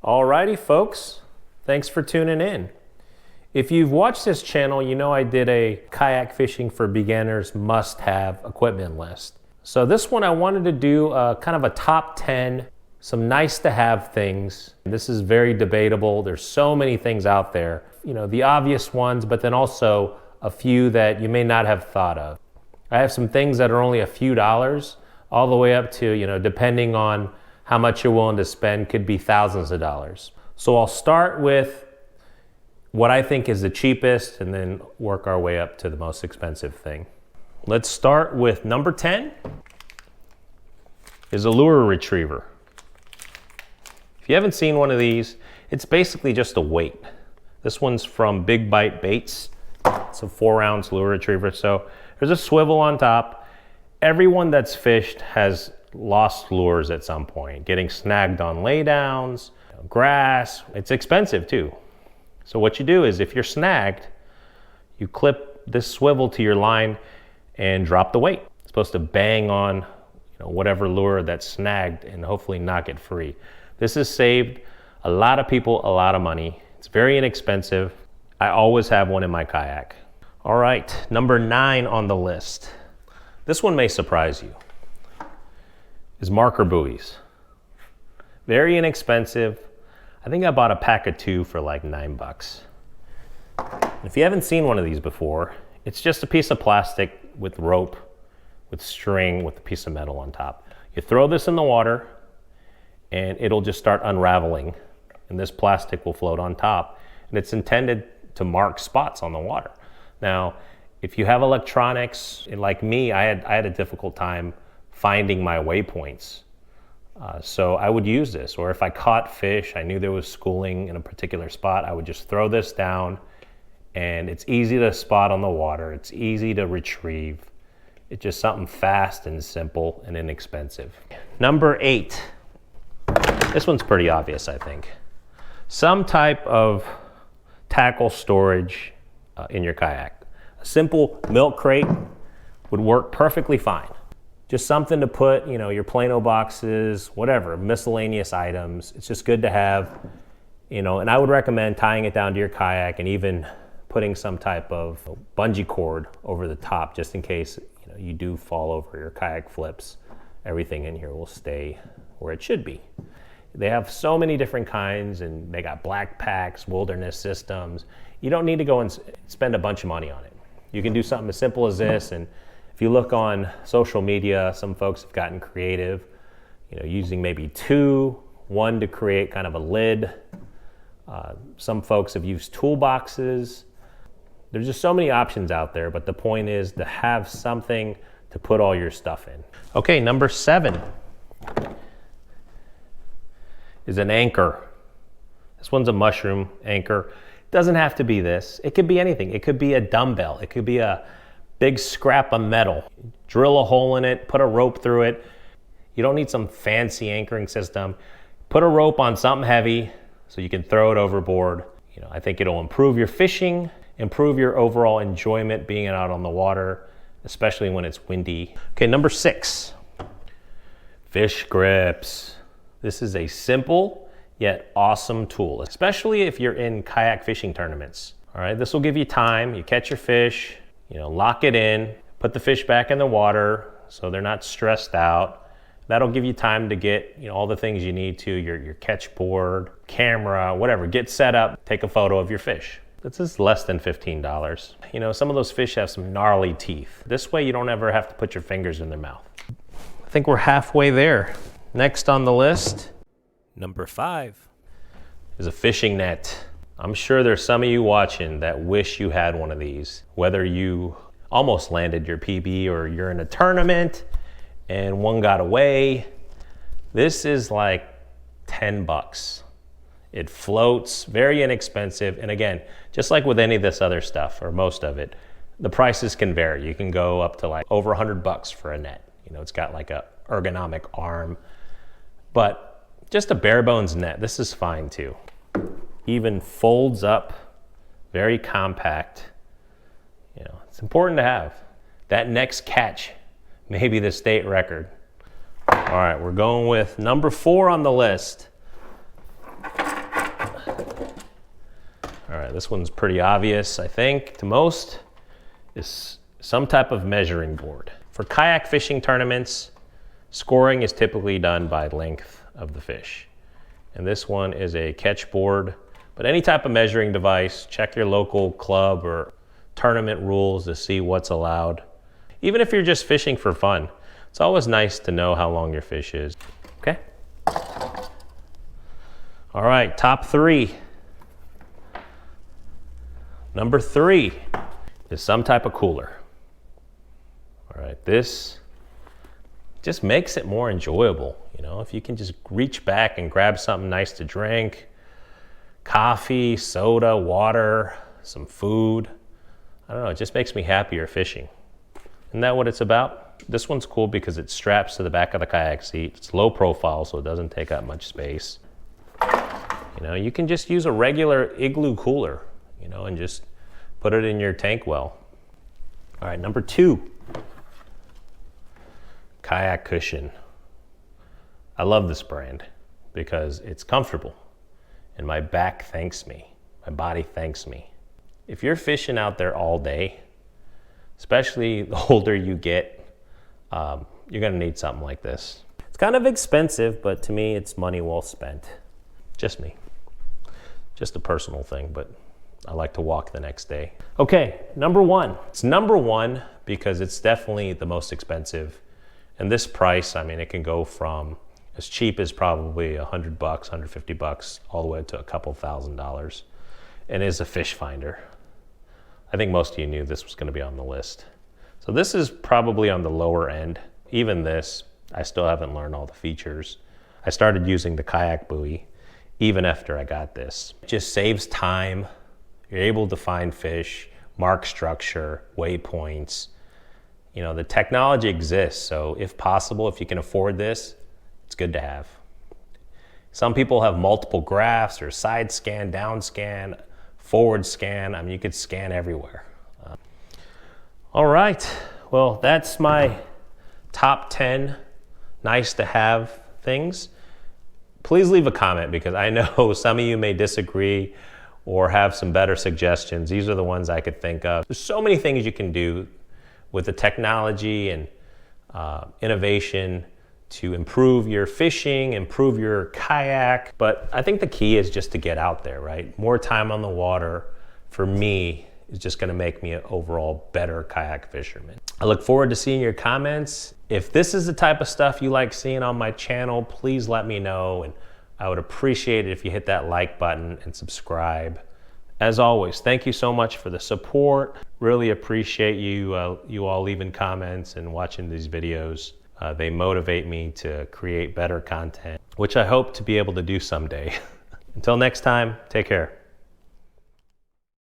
Alrighty folks, thanks for tuning in. If you've watched this channel, you know I did a kayak fishing for beginners must-have equipment list. So this one I wanted to do kind of a top 10, some nice to have things. This is very debatable. There's so many things out there. You know, the obvious ones, but then also a few that you may not have thought of. I have some things that are only a few dollars, all the way up to, you know, depending on how much you're willing to spend, could be thousands of dollars. So I'll start with what I think is the cheapest and then work our way up to the most expensive thing. Let's start with number 10 is a lure retriever. If you haven't seen one of these, it's basically just a weight. This one's from Big Bite Baits. It's a 4-ounce lure retriever. So there's a swivel on top. Everyone that's fished has lost lures at some point, getting snagged on laydowns, grass. It's expensive too. So what you do is if you're snagged, you clip this swivel to your line and drop the weight. It's supposed to bang on, whatever lure that's snagged and hopefully knock it free. This has saved a lot of people a lot of money. It's very inexpensive. I always have one in my kayak. All right, number 9 on the list. This one may surprise you. Is marker buoys. Very inexpensive. I think I bought a pack of 2 for like $9. If you haven't seen one of these before, it's just a piece of plastic with rope, with string, with a piece of metal on top. You throw this in the water and it'll just start unraveling and this plastic will float on top, and it's intended to mark spots on the water. Now, if you have electronics, like me, I had a difficult time finding my waypoints. So I would use this, or if I caught fish, I knew there was schooling in a particular spot, I would just throw this down, and it's easy to spot on the water. It's easy to retrieve. It's just something fast and simple and inexpensive. Number 8. This one's pretty obvious, I think. Some type of tackle storage in your kayak. A simple milk crate would work perfectly fine. Just something to put, your Plano boxes, whatever, miscellaneous items. It's just good to have, and I would recommend tying it down to your kayak and even putting some type of bungee cord over the top, just in case, you do fall over, your kayak flips. Everything in here will stay where it should be. They have so many different kinds, and they got black packs, wilderness systems. You don't need to go and spend a bunch of money on it. You can do something as simple as this, and if you look on social media, some folks have gotten creative, using maybe 2, 1 to create kind of a lid. Some folks have used toolboxes. There's just so many options out there, but the point is to have something to put all your stuff in. Okay, number 7 is an anchor. This one's a mushroom anchor. It doesn't have to be this. It could be anything. It could be a dumbbell. It could be a big scrap of metal. Drill a hole in it, put a rope through it. You don't need some fancy anchoring system. Put a rope on something heavy so you can throw it overboard. I think it'll improve your fishing, improve your overall enjoyment being out on the water, especially when it's windy. Okay, number 6, fish grips. This is a simple yet awesome tool, especially if you're in kayak fishing tournaments. All right, this will give you time. You catch your fish, lock it in, put the fish back in the water so they're not stressed out. That'll give you time to get all the things you need to, your catch board, camera, whatever. Get set up, take a photo of your fish. This is less than $15. Some of those fish have some gnarly teeth. This way you don't ever have to put your fingers in their mouth. I think we're halfway there. Next on the list, number 5, is a fishing net. I'm sure there's some of you watching that wish you had one of these, whether you almost landed your PB or you're in a tournament and one got away. This is like $10. It floats, very inexpensive. And again, just like with any of this other stuff, or most of it, the prices can vary. You can go up to like over $100 for a net. It's got like a ergonomic arm, but just a bare bones net, this is fine too. Even folds up, very compact. It's important to have. That next catch may be the state record. All right, we're going with number 4 on the list. All right, this one's pretty obvious, I think, to most, is some type of measuring board. For kayak fishing tournaments, scoring is typically done by length of the fish. And this one is a catch board, but any type of measuring device, check your local club or tournament rules to see what's allowed. Even if you're just fishing for fun, it's always nice to know how long your fish is. Okay? All right, top 3. Number 3 is some type of cooler. All right, this just makes it more enjoyable. You know, if you can just reach back and grab something nice to drink, coffee, soda, water, some food. I don't know, it just makes me happier fishing. Isn't that what it's about? This one's cool because it straps to the back of the kayak seat. It's low profile, so it doesn't take up much space. You know, you can just use a regular igloo cooler, you know, and just put it in your tank well. All right, number 2, kayak cushion. I love this brand because it's comfortable and my back thanks me, my body thanks me. If you're fishing out there all day, especially the older you get, you're gonna need something like this. It's kind of expensive, but to me, it's money well spent. Just me, just a personal thing, but I like to walk the next day. Okay, number 1. It's number 1 because it's definitely the most expensive. And this price, I mean, it can go from as cheap as probably $100, $150, all the way to a couple $1,000, and is a fish finder. I think most of you knew this was going to be on the list. So this is probably on the lower end. Even this, I still haven't learned all the features. I started using the Kayak buoy even after I got this. It just saves time. You're able to find fish, mark structure, waypoints. You know, the technology exists, so if possible, if you can afford this, it's good to have. Some people have multiple graphs or side scan, down scan, forward scan. I mean, you could scan everywhere. All right, well, that's my top 10 nice to have things. Please leave a comment because I know some of you may disagree or have some better suggestions. These are the ones I could think of. There's so many things you can do with the technology and innovation to improve your fishing, improve your kayak. But I think the key is just to get out there, right? More time on the water, for me, is just gonna make me an overall better kayak fisherman. I look forward to seeing your comments. If this is the type of stuff you like seeing on my channel, please let me know. And I would appreciate it if you hit that like button and subscribe. As always, thank you so much for the support. Really appreciate you, you all leaving comments and watching these videos. They motivate me to create better content, which I hope to be able to do someday. Until next time, take care.